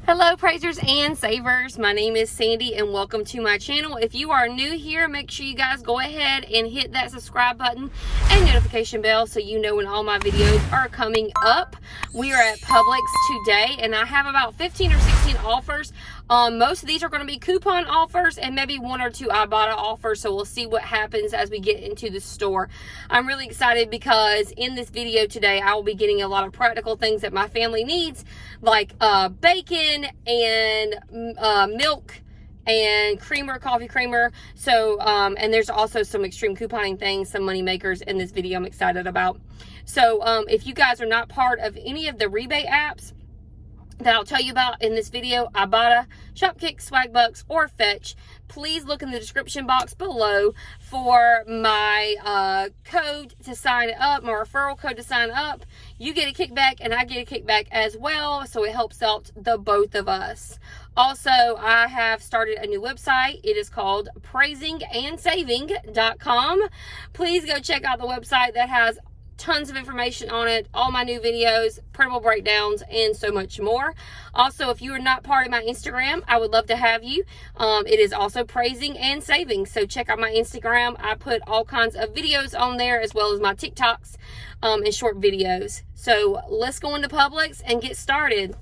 Hello praisers and savers, my name is Sandy and welcome to my channel. If you are new here, make sure you guys go ahead and hit that subscribe button and notification bell so you know when all my videos are coming up. We are at Publix today and I have about 15 or 16 offers. Most of these are going to be coupon offers and maybe one or two IBOTTA offers, so we'll see what happens as we get into the store. I'm really excited because in this video today I will be getting a lot of practical things that my family needs, like bacon and milk and creamer, coffee creamer. So and there's also some extreme couponing things, some money makers in this video I'm excited about. So if you guys are not part of any of the rebate apps that I'll tell you about in this video, IBOTTA, Shopkick, Swagbucks, or Fetch, please look in the description box below for my code to sign up, my referral code to sign up. You get a kickback and I get a kickback as well, so it helps out the both of us. Also, I have started a new website. It is called praisingandsaving.com. Please go check out the website. That has tons of information on it, all my new videos, printable breakdowns, and so much more. Also, if you are not part of my Instagram, I would love to have you. It is also Praising and Saving, so check out my Instagram. I put all kinds of videos on there as well as my TikToks and short videos. So let's go into Publix and get started.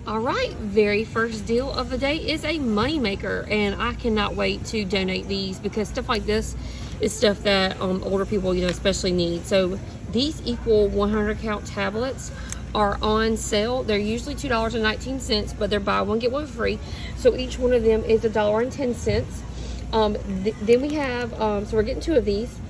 All right, very first deal of the day is a money maker, and I cannot wait to donate these because stuff like this is stuff that older people, especially need. So these equal 100 count tablets are on sale. They're usually $2.19, but they're buy one get one free. So each one of them is $1.10. Then we have so we're getting two of these.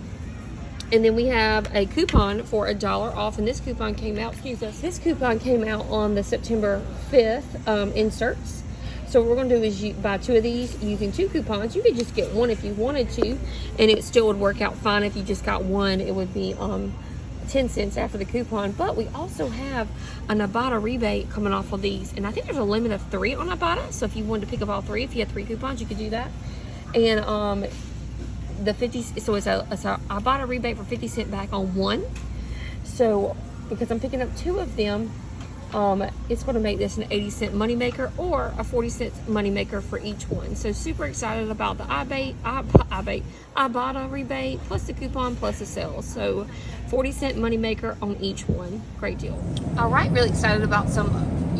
And then we have a coupon for $1 off, and this coupon came out, this coupon came out on the September 5th inserts. So what we're going to do is buy two of these using two coupons. You could just get one if you wanted to, and it still would work out fine. If you just got one, it would be 10 cents after the coupon. But we also have an IBOTTA rebate coming off of these, and I think there's a limit of 3 on IBOTTA. So if you wanted to pick up all 3, if you had 3 coupons, you could do that. And the 50, so it's a IBOTTA rebate for 50 cents back on one. So because I'm picking up 2 of them, it's going to make this an 80-cent moneymaker or a 40-cent moneymaker for each one. So super excited about the IBOTTA rebate plus the coupon plus the sales. So 40-cent moneymaker on each one. Great deal. All right, really excited about some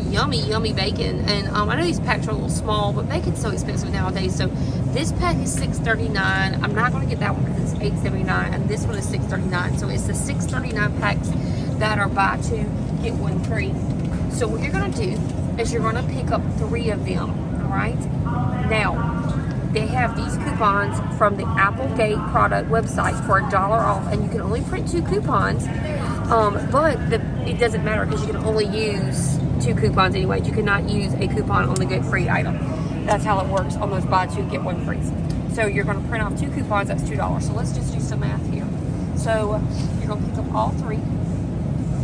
yummy bacon. And I know these packs are a little small, but bacon's so expensive nowadays. So this pack is $6.39. I'm not going to get that one because it's $8.79, and this one is $6.39. So it's the $6.39 packs that are buy 2 get 1 free. So what you're going to do is you're going to pick up 3 of them, all right? Now, they have these coupons from the Applegate product website for $1 off, and you can only print 2 coupons, but it doesn't matter because you can only use 2 coupons anyway. You cannot use a coupon on the get free item. That's how it works on those buy 2 get 1 free. So you're going to print off 2 coupons, that's $2. So let's just do some math here. So you're going to pick up all 3.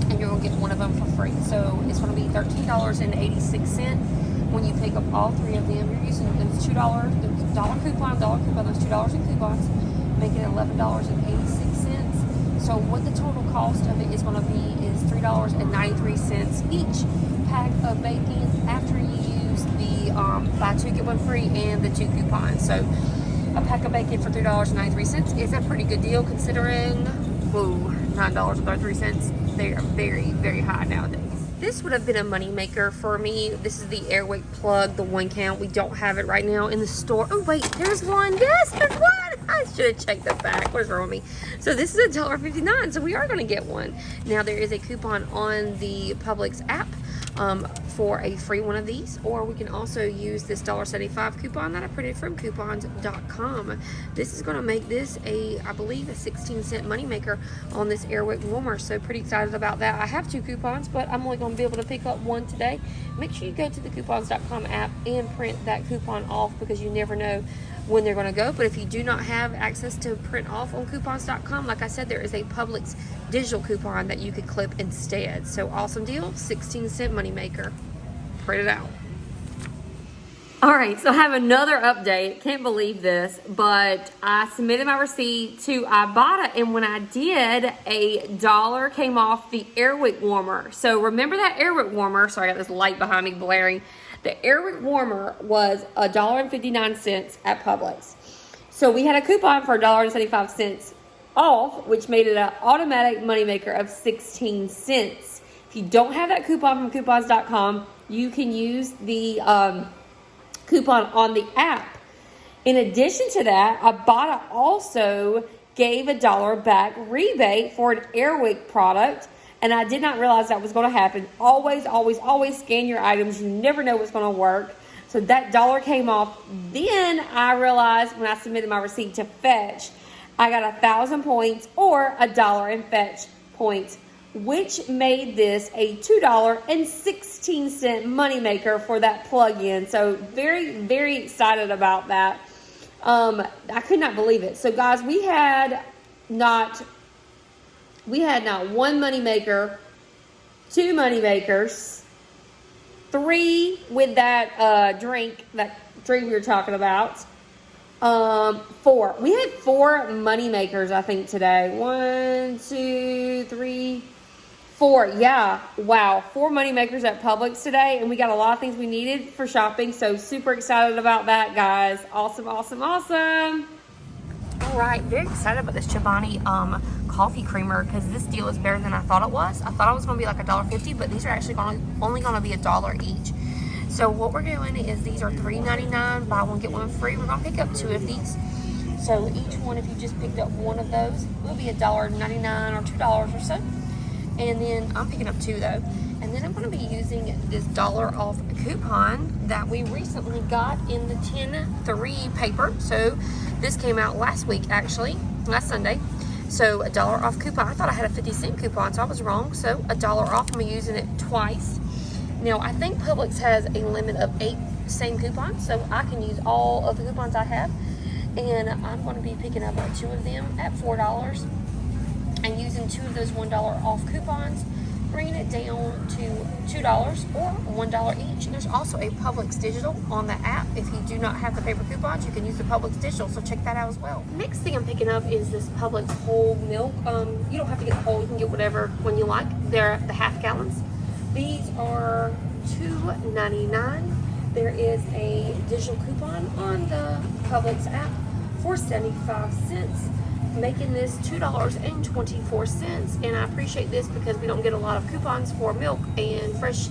And you're going to get one of them for free. So it's going to be $13.86 when you pick up all 3 of them. You're using those $2 coupon, those $2 in coupons, making it $11.86. So what the total cost of it is going to be is $3.93 each pack of bacon after you use the buy 2 get 1 free and the 2 coupons. So a pack of bacon for $3.93 is a pretty good deal considering $9.33. They are very, very high nowadays. This would have been a money maker for me. This is the Airwick plug, the 1 count. We don't have it right now in the store. Oh wait, there's one. Yes, there's one. I should have checked the back. What is wrong with me? So this is $1.59, so we are going to get one. Now there is a coupon on the Publix app for a free one of these, or we can also use this $1.75 coupon that I printed from coupons.com. This is going to make this I believe a 16-cent moneymaker on this Airwick warmer. So pretty excited about that. I have 2 coupons, but I'm only going to be able to pick up 1 today. Make sure you go to the coupons.com app and print that coupon off because you never know when they're going to go. But if you do not have access to print off on coupons.com, like I said, there is a Publix digital coupon that you could clip instead. So awesome deal, 16-cent moneymaker. Print it out. All right, so I have another update. Can't believe this, but I submitted my receipt to IBOTTA, and when I did, $1 came off the Airwick warmer. So remember that Airwick warmer? Sorry, I got this light behind me blaring. The Airwick warmer was $1.59 at Publix. So we had a coupon for $1.75 off, which made it an automatic moneymaker of 16 cents. If you don't have that coupon from coupons.com, you can use the coupon on the app. In addition to that, IBOTTA also gave a $1 back rebate for an Airwick product, and I did not realize that was going to happen. Always, always, always scan your items. You never know what's going to work. So that $1 came off. Then I realized when I submitted my receipt to Fetch, I got 1,000 points or $1 in Fetch points, which made this a $2.16 moneymaker for that plug-in. So very, very excited about that. I could not believe it. So guys, we had not one moneymaker, two moneymakers, three with that drink we were talking about. Four. We had 4 moneymakers, I think, today. 1, 2, 3, 4. Yeah. Wow. 4 moneymakers at Publix today. And we got a lot of things we needed for shopping. So super excited about that, guys. Awesome, awesome, awesome. All right. Very excited about this Chobani coffee creamer because this deal is better than I thought it was. I thought it was going to be like $1.50, but these are actually only going to be $1 each. So what we're doing is these are $3.99, buy one get one free. We're gonna pick up 2 of these. So each one, if you just picked up one of those, will be $1.99 or $2 or so. And then I'm picking up 2 though. And then I'm gonna be using this $1 off coupon that we recently got in the 10-3 paper. So this came out last week, actually, last Sunday. So $1 off coupon. I thought I had a 50-cent coupon, so I was wrong. So $1 off. I'm using it twice. Now, I think Publix has a limit of 8 same coupons, so I can use all of the coupons I have. And I'm going to be picking up 2 of them at $4 and using 2 of those $1 off coupons, bringing it down to $2 or $1 each. And there's also a Publix Digital on the app. If you do not have the paper coupons, you can use the Publix Digital, so check that out as well. Next thing I'm picking up is this Publix whole milk. You don't have to get the whole, you can get whatever one you like. They're the half gallons. These are $2.99. There is a digital coupon on the Publix app for 75 cents, making this $2.24. And I appreciate this because we don't get a lot of coupons for milk and fresh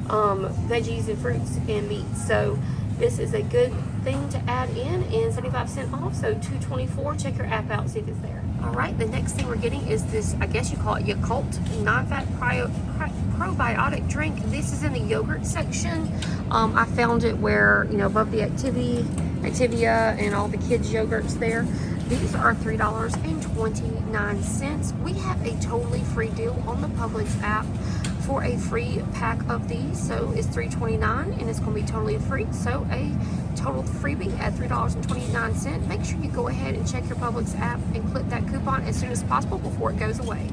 veggies and fruits and meats. So this is a good thing to add in, and 75 cents off, so $2.24. Check your app out, see if it's there. All right, the next thing we're getting is this, I guess you call it Yakult non-fat probiotic drink. This is in the yogurt section. I found it where, you know, above the Activia and all the kids yogurts there. These are $3.29. We have a totally free deal on the Publix app for a free pack of these. So it's $3.29 and it's going to be totally free. So a total freebie at $3.29. Make sure you go ahead and check your Publix app and click that coupon as soon as possible before it goes away.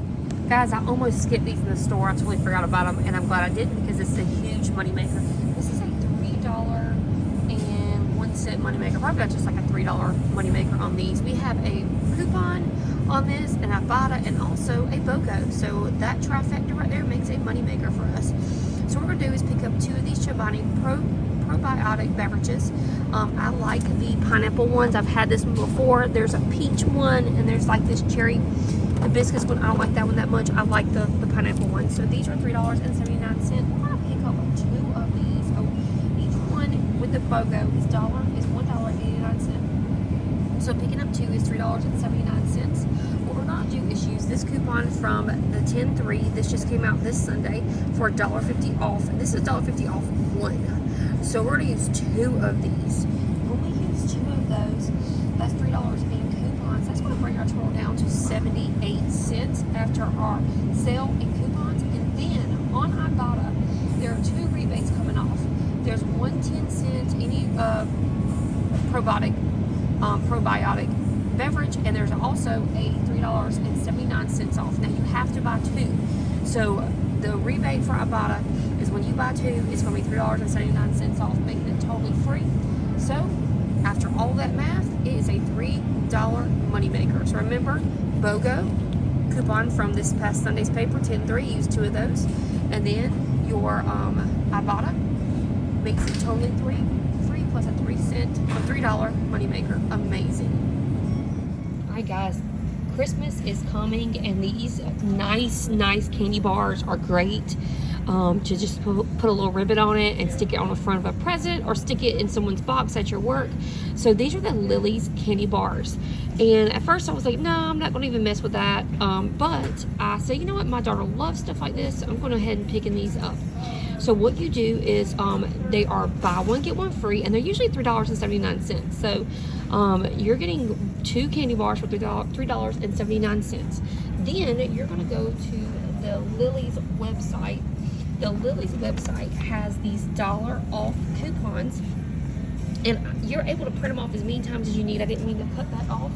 Guys, I almost skipped these in the store. I totally forgot about them, and I'm glad I did because it's a huge money maker. This is a $3.01 money maker. Probably got just like a $3 money maker on these. We have a coupon on this, and IBOTTA, and also a BOGO. So that trifecta right there makes a money maker for us. So what we're gonna do is pick up 2 of these Chobani probiotic beverages. I like the pineapple ones. I've had this one before. There's a peach one, and there's like this cherry hibiscus one. I don't like that one that much. I like the pineapple one. So these are $3.79. I'm gonna pick up 2 of these. So each one with the BOGO is $1.89. So picking up 2 is $3.79. What we're gonna do is use this coupon from the 10-3. This just came out this Sunday for $1.50 off. And this is $1.50 off 1. So we're gonna use 2 of these. When we use 2 of those, that's $3 in coupons. That's gonna bring our total down to 78 cents after our sale and coupons. And then on IBOTTA, there are 2 rebates coming off. There's 1 10-cent any probiotic beverage, and there's also a $3.79 off. Now you have to buy 2. So the rebate for IBOTTA is when you buy 2, it's going to be $3.79 off, making it totally free. So after all that math, it is a $3 moneymaker. So remember, BOGO coupon from this past Sunday's paper, 10-3, use 2 of those. And then your IBOTTA makes it totally free plus a 3-cent or $3 moneymaker. Amazing. All right, guys. Christmas is coming, and these nice candy bars are great to just put a little ribbon on it and stick it on the front of a present or stick it in someone's box at your work. So these are the Lily's candy bars, and at first I was like, no, I'm not going to even mess with that, but I said, you know what, my daughter loves stuff like this, so I'm going to go ahead and picking these up. So what you do is they are buy one get one free, and they're usually $3.79. So you're getting 2 candy bars for $3.79. Then you're going to go to the Lily's website. The Lily's website has these $1 off coupons, and you're able to print them off as many times as you need. I didn't mean to cut that off.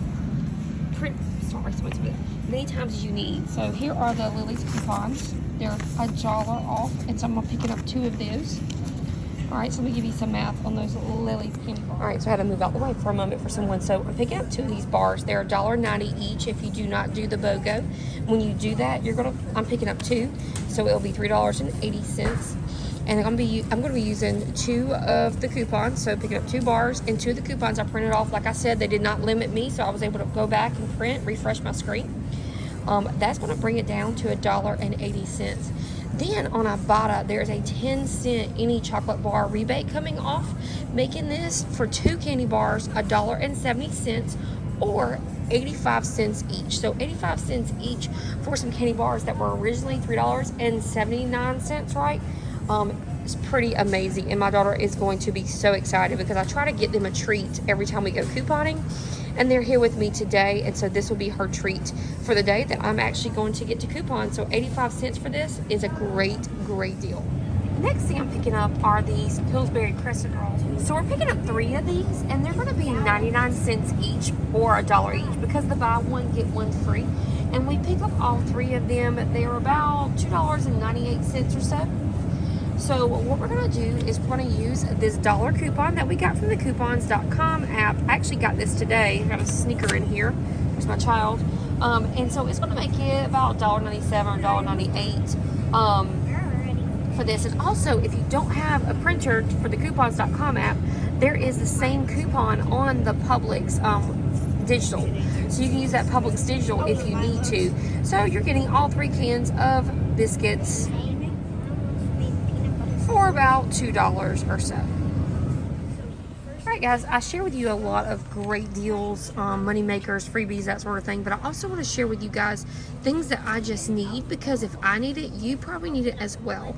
Many times as you need. So here are the Lily's coupons. They're $1 off, and so I'm picking up 2 of those. All right, so let me give you some math on those Lily's candy bars. All right, so I had to move out the way for a moment for someone. So I'm picking up 2 of these bars. They're $1.90 each if you do not do the BOGO. When you do that, I'm picking up 2, so it'll be $3.80. And I'm gonna be using 2 of the coupons, so picking up 2 bars, and 2 of the coupons I printed off. Like I said, they did not limit me, so I was able to go back and refresh my screen. That's gonna bring it down to $1.80. Then on IBOTTA, there's a 10-cent any chocolate bar rebate coming off, making this for 2 candy bars $1.70 or 85 cents each. So 85 cents each for some candy bars that were originally $3.79, right? It's pretty amazing, and my daughter is going to be so excited because I try to get them a treat every time we go couponing, and they're here with me today, and so this will be her treat for the day that I'm actually going to get to coupon. So 85 cents for this is a great deal. Next thing I'm picking up are these Pillsbury crescent rolls. So we're picking up 3 of these, and they're going to be 99 cents each or $1 each because the buy one get one free. And we pick up all 3 of them. They are about $2.98 or so. So what we're going to do is we're going to use this $1 coupon that we got from the coupons.com app. I actually got this today. I got a sneaker in here. There's my child. And so it's going to make it about $1.97 or $1.98 for this. And also, if you don't have a printer for the coupons.com app, there is the same coupon on the Publix digital. So you can use that Publix digital if you need to. So you're getting all 3 cans of biscuits for about $2 or so. Alright guys, I share with you a lot of great deals, money makers, freebies, that sort of thing, but I also want to share with you guys things that I just need, because if I need it, you probably need it as well.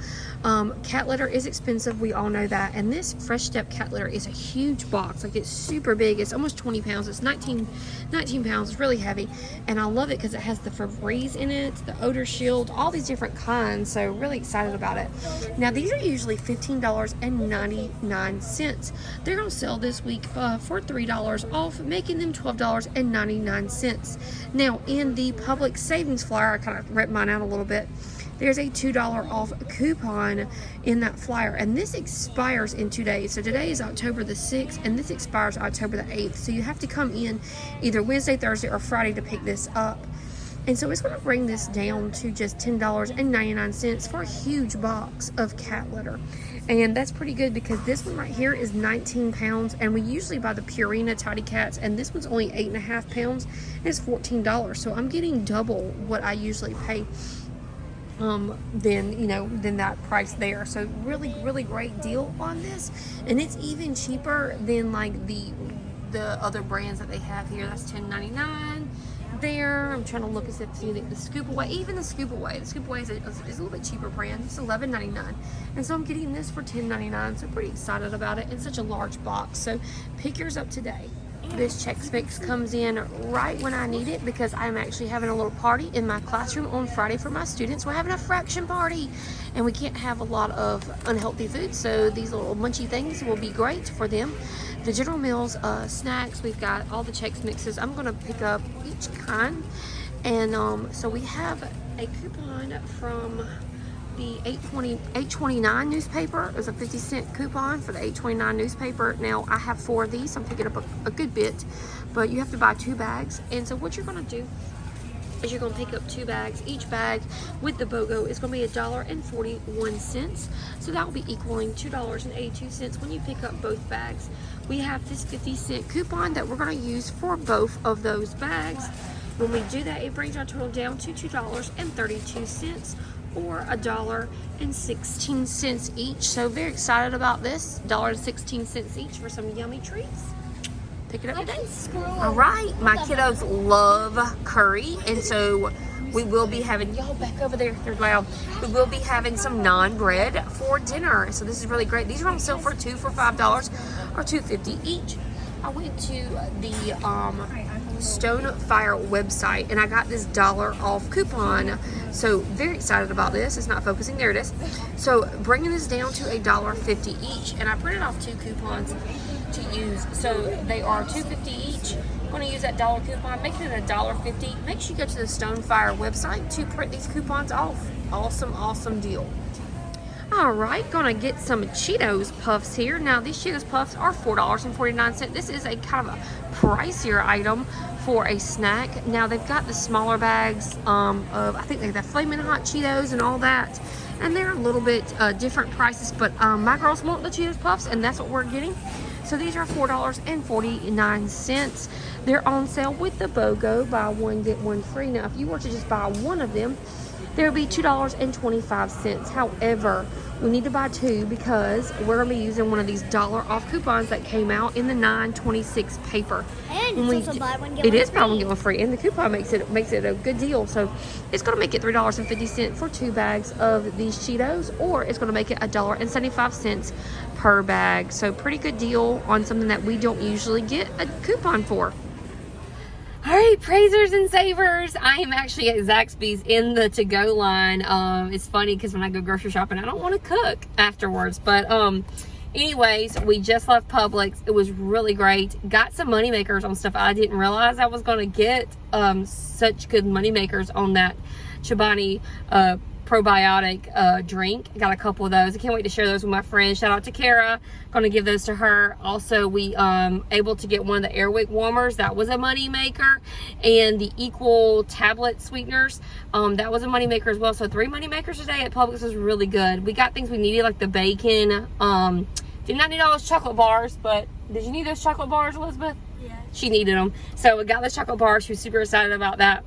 Cat litter is expensive, we all know that, and this Fresh Step cat litter is a huge box. Like, it's super big. It's almost 20 pounds. It's 19 pounds. It's really heavy, and I love it because it has the Febreze in it, the odor shield, all these different kinds, so really excited about it. Now these are usually $15.99. They're going to sell this week for $3 off, making them $12.99. Now in the Publix savings flyer, I kind of ripped mine out a little bit, there's a $2 off coupon in that flyer, and this expires in 2 days. So today is October the 6th, and this expires October the 8th. So you have to come in either Wednesday, Thursday, or Friday to pick this up. And so it's going to bring this down to just $10.99 for a huge box of cat litter. And that's pretty good because this one right here is 19 pounds, and we usually buy the Purina Tidy Cats, and this one's only 8.5 pounds, and it's $14. So I'm getting double what I usually pay than that price there. So really great deal on this, and it's even cheaper than like the other brands that they have here. That's $10.99 there. I'm trying to look as if the Scoop Away, even the Scoop Away is a little bit cheaper brand. It's $11.99, and so I'm getting this for $10.99. So pretty excited about it. It's such a large box, so pick yours up today. This Chex Mix comes in right when I need it because I'm actually having a little party in my classroom on Friday for my students. We're having a fraction party, and we can't have a lot of unhealthy food, so these little munchy things will be great for them. The General Mills snacks, we've got all the Chex Mixes. I'm going to pick up each kind, and so we have a coupon from the 829 newspaper. It was a 50-cent coupon for the 829 newspaper. Now I have 4 of these, so I'm picking up a good bit, but you have to buy 2 bags. And so what you're going to do is you're going to pick up 2 bags. Each bag with the BOGO is going to be $1.41. So that will be equaling $2.82 when you pick up both bags. We have this 50-cent coupon that we're going to use for both of those bags. When we do that, it brings our total down to $2.32 or $1.16 each. So very excited about this. $1.16 each for some yummy treats. Pick it up today. All right, my kiddos love curry, and so we will be having, y'all back over there, they're loud. We will be having some naan bread for dinner. So this is really great. These are on sale for $2 for $5 or $2.50 each. I went to the Stonefire website and I got this $1 off coupon. So very excited about this. It's not focusing. There it is. So bringing this down to $1.50 each, and I printed off 2 coupons to use. So they are $2.50 each. I'm going to use that $1 coupon, making it $1.50. Make sure you go to the Stonefire website to print these coupons off. Awesome deal. All right, gonna get some Cheetos Puffs here. Now these Cheetos Puffs are $4.49. This is a kind of a pricier item for a snack. Now they've got the smaller bags of, I think they have the Flamin' Hot Cheetos and all that, and they're a little bit different prices, but my girls want the Cheetos Puffs, and that's what we're getting. So these are $4.49. They're on sale with the BOGO, buy one get one free. Now if you were to just buy one of them, there will be $2.25. However, we need to buy 2 because we're going to be using one of these $1 off coupons that came out in the 926 paper. And it's also buy one get one free. It is buy one get one free, and the coupon makes it a good deal. So it's going to make it $3.50 for 2 bags of these Cheetos, or it's going to make it $1.75 per bag. So pretty good deal on something that we don't usually get a coupon for. All right, praisers and savers, I am actually at Zaxby's in the to-go line. It's funny because when I go grocery shopping, I don't want to cook afterwards. But anyways, we just left Publix. It was really great. Got some money makers on stuff I didn't realize I was going to get. Such good money makers on that Chobani probiotic drink. Got a couple of those. I can't wait to share those with my friends. Shout out to Kara. Gonna give those to her. Also, we able to get one of the Airwick warmers. That was a money maker. And the Equal tablet sweeteners, that was a money maker as well. So 3 money makers today at Publix was really good. We got things we needed, like the bacon. Did not need all those chocolate bars, but did you need those chocolate bars, Elizabeth? Yeah. She needed them. So we got those chocolate bars. She was super excited about that.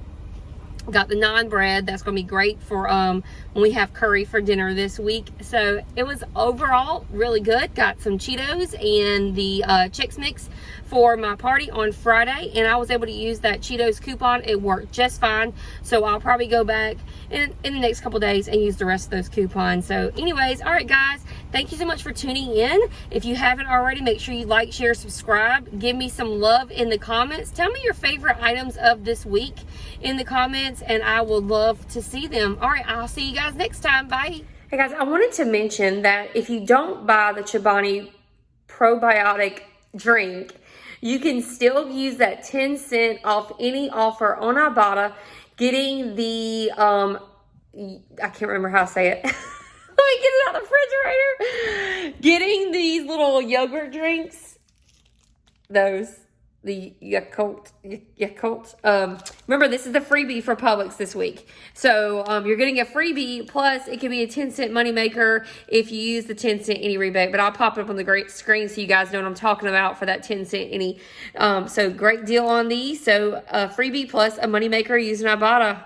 Got the naan bread. That's going to be great for when we have curry for dinner this week. So it was overall really good. Got some Cheetos and the Chex Mix for my party on Friday, and I was able to use that Cheetos coupon. It worked just fine. So I'll probably go back in the next couple days and use the rest of those coupons. So anyways, all right guys, thank you so much for tuning in. If you haven't already, make sure you like, share, subscribe. Give me some love in the comments. Tell me your favorite items of this week in the comments, and I would love to see them. All right, I'll see you guys next time. Bye. Hey guys, I wanted to mention that if you don't buy the Chobani probiotic drink, you can still use that 10% off any offer on IBOTTA, getting the, I can't remember how to say it. Let me get it out of the refrigerator. Getting these little yogurt drinks, those, the Yakult. Remember, this is the freebie for Publix this week. So you're getting a freebie, plus it can be a 10-cent moneymaker if you use the 10-cent any rebate. But I'll pop it up on the great screen so you guys know what I'm talking about for that 10-cent any. So great deal on these. So a freebie plus a moneymaker using IBOTTA.